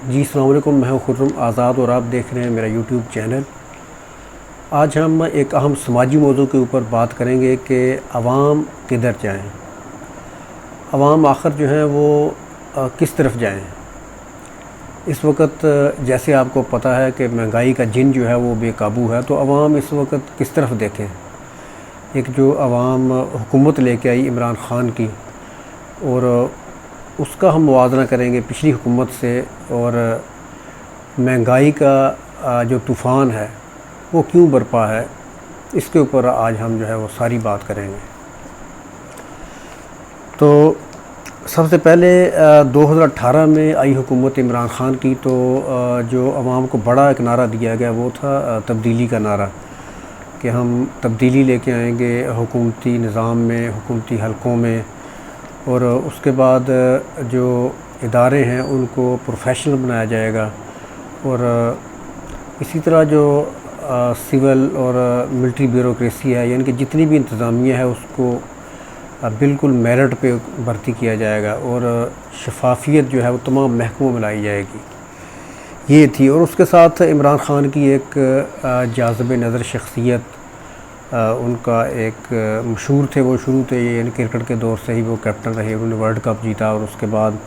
जी अस्सलाम वालेकुम, मैं हूं खुर्रम आज़ाद और आप देख रहे हैं मेरा यूट्यूब चैनल। आज हम एक अहम समाजी मौजू के ऊपर बात करेंगे कि आवाम किधर जाएं, आवाम आखिर जो है वो किस तरफ जाएं। इस वक्त जैसे आपको पता है कि महंगाई का जिन जो है वो बेकाबू है, तो आवाम इस वक्त किस तरफ देखें। एक जो आवाम हुकूमत लेके आई इमरान ख़ान की, और उसका हम मुवाज़ना करेंगे पिछली हुकूमत से, और महंगाई का जो तूफ़ान है वो क्यों बरपा है, इसके ऊपर आज हम जो है वो सारी बात करेंगे। तो सबसे पहले 2018 में आई हुकूमत इमरान ख़ान की, तो जो आवाम को बड़ा एक नारा दिया गया वो था तब्दीली का नारा, कि हम तब्दीली लेके आएंगे हुकूमती निज़ाम में, हुकूमती हलकों में, और उसके बाद जो इदारे हैं उनको प्रोफेशनल बनाया जाएगा, और इसी तरह जो सिविल और मिलिट्री ब्यूरोक्रेसी है, यानी कि जितनी भी इंतज़ामिया है उसको बिल्कुल मेरिट पे भर्ती किया जाएगा, और शफाफियत जो है वो तमाम महकमों में लाई जाएगी, ये थी। और उसके साथ इमरान ख़ान की एक जाज़िब नज़र शख्सियत, उनका एक मशहूर थे वो शुरू से, यानी क्रिकेट के दौर से ही वो कैप्टन रहे, उन्होंने वर्ल्ड कप जीता, और उसके बाद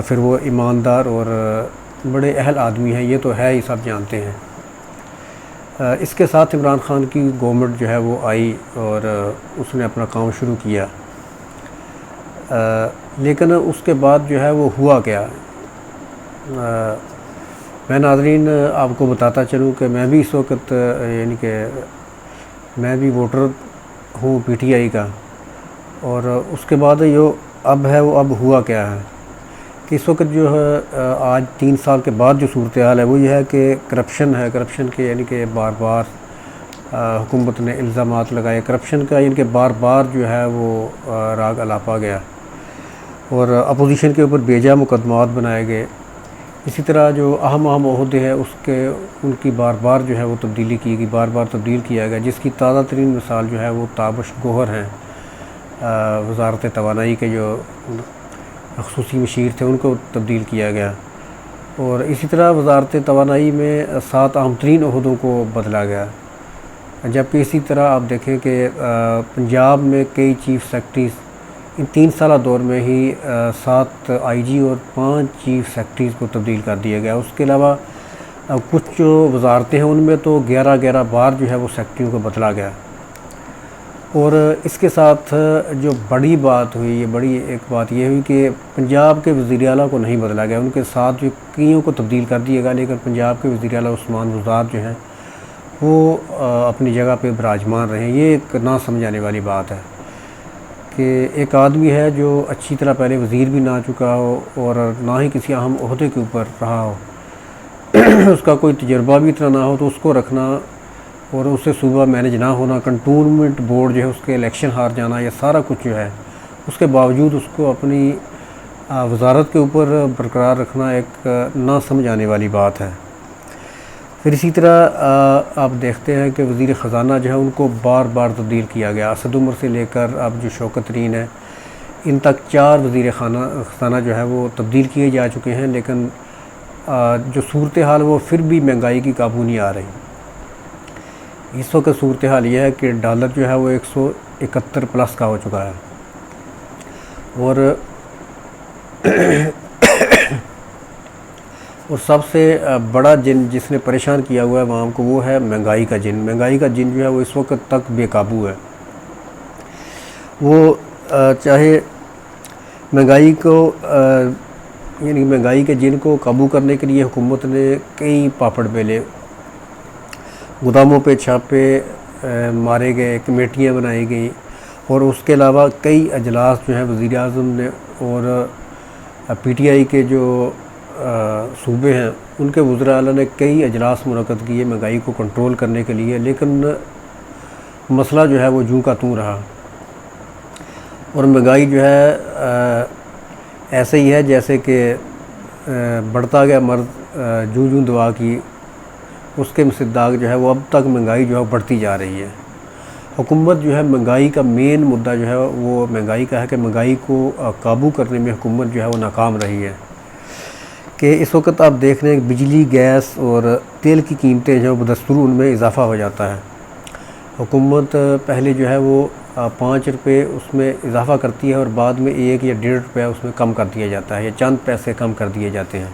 फिर वो ईमानदार और बड़े अहल आदमी हैं, ये तो है ही, सब जानते हैं। इसके साथ इमरान ख़ान की गवर्नमेंट जो है वो आई और उसने अपना काम शुरू किया, लेकिन उसके बाद जो है वो हुआ क्या। मैं नाज़रीन आपको बताता चलूँ कि मैं भी इस वक्त, यानी कि मैं भी वोटर हूँ पीटीआई का, और उसके बाद जो अब है वो अब हुआ क्या है कि इस वक्त जो है आज 3 साल के बाद जो सूरत हाल है वो ये है कि करप्शन है। करप्शन के यानी कि बार बार हुकूमत ने इल्ज़ामात लगाए करप्शन का, यानी कि बार बार जो है वो राग अलापा गया, और अपोजिशन के ऊपर बेजा मुकदमात बनाए गए। इसी तरह जो अहम अहम ओहदे हैं उसके उनकी बार बार जो है वो तब्दीली की गई, बार बार तब्दील किया गया, जिसकी ताज़ा तरीन मिसाल जो है वो ताबश गोहर हैं। वज़ारत तवानाई के जो ख़ुसूसी मशीर थे उनको तब्दील किया गया, और इसी तरह वज़ारत तवानाई में 7 अहम तरीन ओहदों को बदला गया। जबकि इसी तरह आप देखें कि पंजाब में कई चीफ़ सेक्रेटरीज़ इन 3 साल दौर में ही 7 आईजी और 5 चीफ़ सेक्रेटरीज़ को तब्दील कर दिया गया। उसके अलावा कुछ जो वज़ारतें हैं उनमें तो 11 बार जो है वो सेक्रेटरियों को बदला गया। और इसके साथ जो बड़ी बात हुई, ये बड़ी एक बात ये हुई कि पंजाब के वज़ीर आला को नहीं बदला गया, उनके साथ जो कईयों को तब्दील कर दिया गया, लेकिन पंजाब के वज़ीर आला उस्मान बुज़दार जो हैं वो अपनी जगह पे विराजमान रहे। ये एक ना समझाने वाली बात है कि एक आदमी है जो अच्छी तरह पहले वज़ीर भी ना चुका हो और ना ही किसी अहम ओहदे के ऊपर रहा हो उसका कोई तजुर्बा भी इतना ना हो, तो उसको रखना और उससे सूबा मैनेज ना होना, कंटोनमेंट बोर्ड जो है उसके इलेक्शन हार जाना, ये सारा कुछ जो है उसके बावजूद उसको अपनी वज़ारत के ऊपर बरकरार रखना एक ना समझ आने वाली बात है। फिर इसी तरह आप देखते हैं कि वज़ीर ख़ज़ाना जो है उनको बार बार तब्दील किया गया। असद उमर से लेकर अब जो शौकत तरीन है, इन तक 4 वज़ीर ख़ज़ाना जो है वो तब्दील किए जा चुके हैं, लेकिन जो सूरत हाल वो फिर भी महंगाई की काबू नहीं आ रही। इस वक्त सूरत हाल ये है कि डॉलर जो है वो 171 प्लस का हो चुका है, और सबसे बड़ा जिन जिसने परेशान किया हुआ है आवाम को वो है महंगाई का जिन। महंगाई का जिन जो है वो इस वक्त तक बेकाबू है। वो चाहे महंगाई को यानी महंगाई के जिन को काबू करने के लिए हुकूमत ने कई पापड़ बेले, गोदामों पे छापे मारे गए, कमेटियाँ बनाई गई, और उसके अलावा कई अजलास जो है वज़ीर आज़म ने और पीटीआई के जो सूबे हैं उनके वज़ीर आला ने कई अजलास मुनक़्क़द किए महंगाई को कंट्रोल करने के लिए, लेकिन मसला जो है वो जूं का तूं रहा। और महंगाई जो है ऐसे ही है जैसे कि बढ़ता गया मर्द जूं जूं दवा की, उसके मुसद्दाक़ जो है वो अब तक महंगाई जो है बढ़ती जा रही है। हुकूमत जो है महंगाई का मेन मुद्दा जो है वो महंगाई का है कि महंगाई को काबू करने में हुकूमत जो है वो नाकाम रही है। कि इस वक्त आप देख रहे हैं बिजली, गैस और तेल की कीमतें जो बदस्तूर उनमें इजाफ़ा हो जाता है। हुकूमत पहले जो है वो 5 रुपये उसमें इजाफ़ा करती है और बाद में 1 या 1.5 रुपया उसमें कम कर दिया जाता है या चंद पैसे कम कर दिए जाते हैं।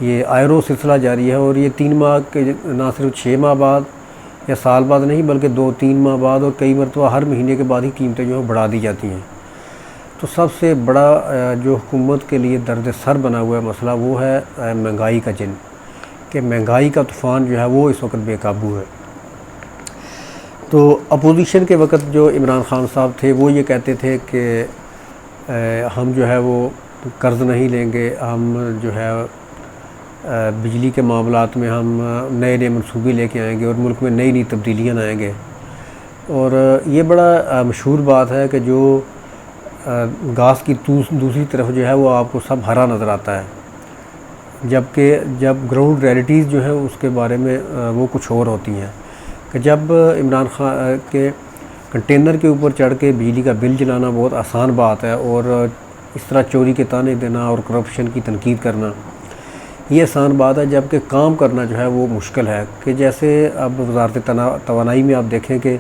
ये आए रोज़ सिलसिला जारी है और ये 3 माह के ना सिर्फ 6 माह बाद या साल बाद नहीं बल्कि 2-3 माह बाद और कई मरतबा हर महीने के बाद ही कीमतें जो है बढ़ा दी जाती हैं। तो सबसे बड़ा जो हुकूमत के लिए दर्द सर बना हुआ है मसला वो है महंगाई का जिन, कि महंगाई का तूफ़ान जो है वो इस वक्त बेकाबू है। तो अपोजिशन के वक्त जो इमरान खान साहब थे वो ये कहते थे कि हम जो है वो कर्ज़ नहीं लेंगे, हम जो है बिजली के मामलात में हम नए नए मनसूबे लेके आएंगे और मुल्क में नई नई तब्दीलियाँ लाएंगे। और ये बड़ा मशहूर बात है कि जो घास की दूसरी तरफ जो है वो आपको सब हरा नज़र आता है, जबकि जब ग्राउंड रियलिटीज़ जो है उसके बारे में वो कुछ और होती हैं। कि जब इमरान खान के कंटेनर के ऊपर चढ़ के बिजली का बिल जलाना बहुत आसान बात है और इस तरह चोरी के ताने देना और करप्शन की तनकीद करना ये आसान बात है, जबकि काम करना जो है वो मुश्किल है। कि जैसे अब वज़ारत तवानाई में आप देखें कि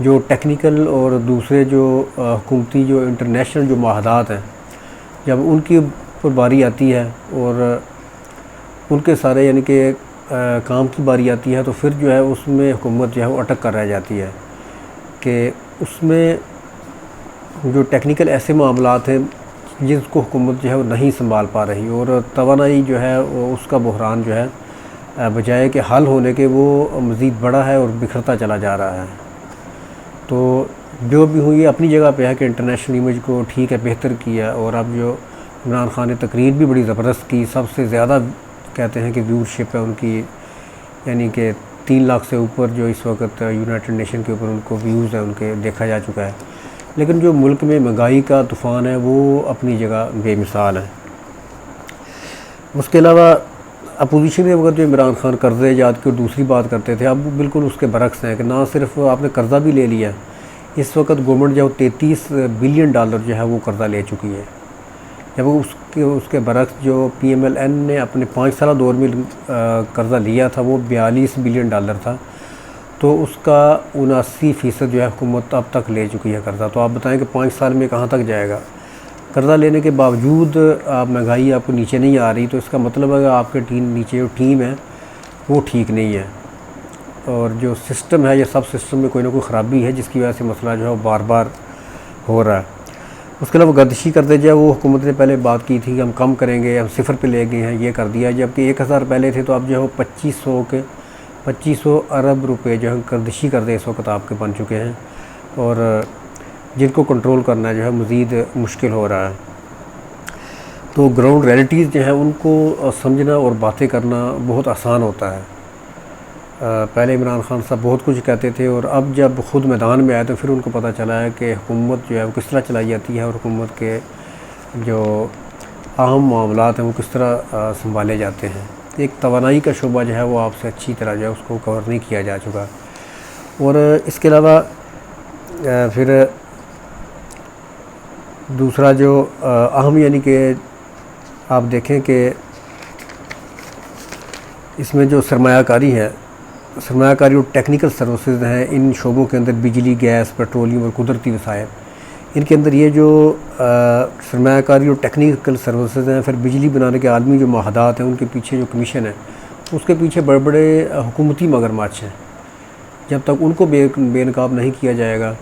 जो टेक्निकल और दूसरे जो हुकूमती जो इंटरनेशनल जो माहदात हैं, जब उनकी ऊपर बारी आती है और उनके सारे यानी कि काम की बारी आती है तो फिर जो है उसमें हुकूमत जो है वो अटक कर रह जाती है कि उसमें जो टेक्निकल ऐसे मामलात हैं जिसको हुकूमत जो है वो नहीं संभाल पा रही और तवानाई जो है उसका बहरान जो है बजाय कि हल होने के वो मज़ीद बड़ा है और बिखरता चला जा रहा है। तो जो भी हुई अपनी जगह पे है कि इंटरनेशनल इमेज को ठीक है बेहतर किया और अब जो इमरान खान ने तकरीर भी बड़ी ज़बरदस्त की, सबसे ज़्यादा कहते हैं कि व्यूअरशिप है उनकी, यानी कि 3 लाख से ऊपर जो इस वक्त यूनाइटेड नेशन के ऊपर उनको व्यूज़ है उनके देखा जा चुका है। लेकिन जो मुल्क में महंगाई का तूफ़ान है वो अपनी जगह बेमिसाल है। उसके अलावा अपोजिशन के वक्त जो इमरान खान कर्ज़े याद की और दूसरी बात करते थे, अब बिल्कुल उसके बरक्स हैं कि ना सिर्फ आपने कर्ज़ा भी ले लिया, इस वक्त गवर्नमेंट जो 33 बिलियन डॉलर जो है वो कर्ज़ा ले चुकी है। जब उसके बरक्स जो PMLN ने अपने 5 साल दौर में कर्ज़ा लिया था वो 42 बिलियन डॉलर था, तो उसका 79% जो है हुकूमत अब तक ले चुकी है कर्ज़ा। तो आप बताएं कि 5 साल में कहाँ तक जाएगा। कर्ज़ा लेने के बावजूद आप महंगाई आपको नीचे नहीं आ रही, तो इसका मतलब है कि आपके नीचे जो टीम है वो ठीक नहीं है और जो सिस्टम है या सब सिस्टम में कोई ना कोई ख़राबी है जिसकी वजह से मसला जो है वो बार बार हो रहा है। उसके अलावा गर्दिशी करते जाए, वो हुकूमत ने पहले बात की थी कि हम कम करेंगे, हम 0 पे ले गए हैं, ये कर दिया, जबकि 1000 पहले थे तो अब जो है 2500 अरब रुपए जो है गर्दिशी कर दे इस वक्त आपके बन चुके हैं और जिनको कंट्रोल करना जो है मज़ीद मुश्किल हो रहा है। तो ग्राउंड रियलिटीज़ जो है उनको समझना और बातें करना बहुत आसान होता है। पहले इमरान खान साहब बहुत कुछ कहते थे और अब जब ख़ुद मैदान में आए तो फिर उनको पता चला है कि हुकूमत जो है वो किस तरह चलाई जाती है और हुकूमत के जो अहम मामलात हैं वो किस तरह संभाले जाते हैं। एक तवानाई का शोबा जो है वो आपसे अच्छी तरह जो है उसको कवर नहीं किया जा चुका। और इसके अलावा फिर दूसरा जो अहम यानी कि आप देखें कि इसमें जो सरमायाकारी है, सरमायाकारी और टेक्निकल सर्विसेज हैं, इन शोबों के अंदर बिजली, गैस, पेट्रोलियम और कुदरती वसाइल, इनके अंदर ये जो सरमायाकारी और टेक्निकल सर्विसेज हैं, फिर बिजली बनाने के आलमी जो माहदात हैं उनके पीछे जो कमीशन है उसके पीछे बड़े बड़े हुकूमती मगरमच्छ हैं। जब तक उनको बेनकाब नहीं किया जाएगा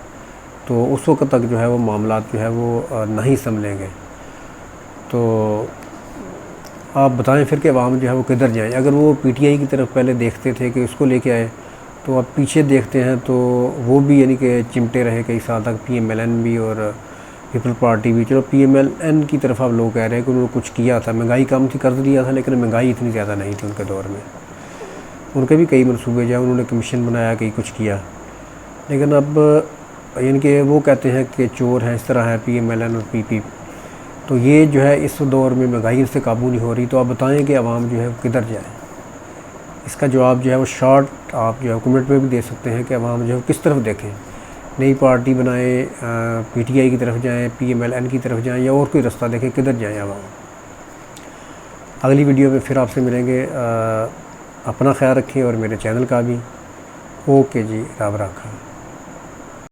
तो उस वक्त तक जो है वो मामलात जो है वो नहीं संभलेंगे। तो आप बताएं फिर कि अवाम जो है वो किधर जाएँ। अगर वो PTI की तरफ पहले देखते थे कि उसको लेके आए, तो अब पीछे देखते हैं तो वो भी यानी कि चिमटे रहे कई साल तक, PMLN भी और पीपल पार्टी भी। चलो PMLN की तरफ आप लोग कह रहे हैं कि उन्होंने कुछ किया था, महंगाई कम थी, कर्ज लिया था, लेकिन महंगाई इतनी ज़्यादा नहीं थी उनके दौर में। उनके भी कई मनसूबे जो उन्होंने कमीशन बनाया, कई कुछ किया, लेकिन अब यानी कि वो कहते हैं कि चोर हैं, इस तरह है PMLN और PP। तो ये जो है इस दौर में महंगाई से काबू नहीं हो रही, तो आप बताएं कि आवाम जो है किधर जाए। इसका जवाब जो है वो शॉर्ट आप जो है कमेंट में भी दे सकते हैं कि आवाम जो है किस तरफ देखें, नई पार्टी बनाएं, PTI की तरफ जाएं, PMLN की तरफ जाएं, या और कोई रास्ता देखें, किधर जाएं आवाम। अगली वीडियो में फिर आपसे मिलेंगे। अपना ख्याल रखें और मेरे चैनल का भी। ओके जी, रब रखा।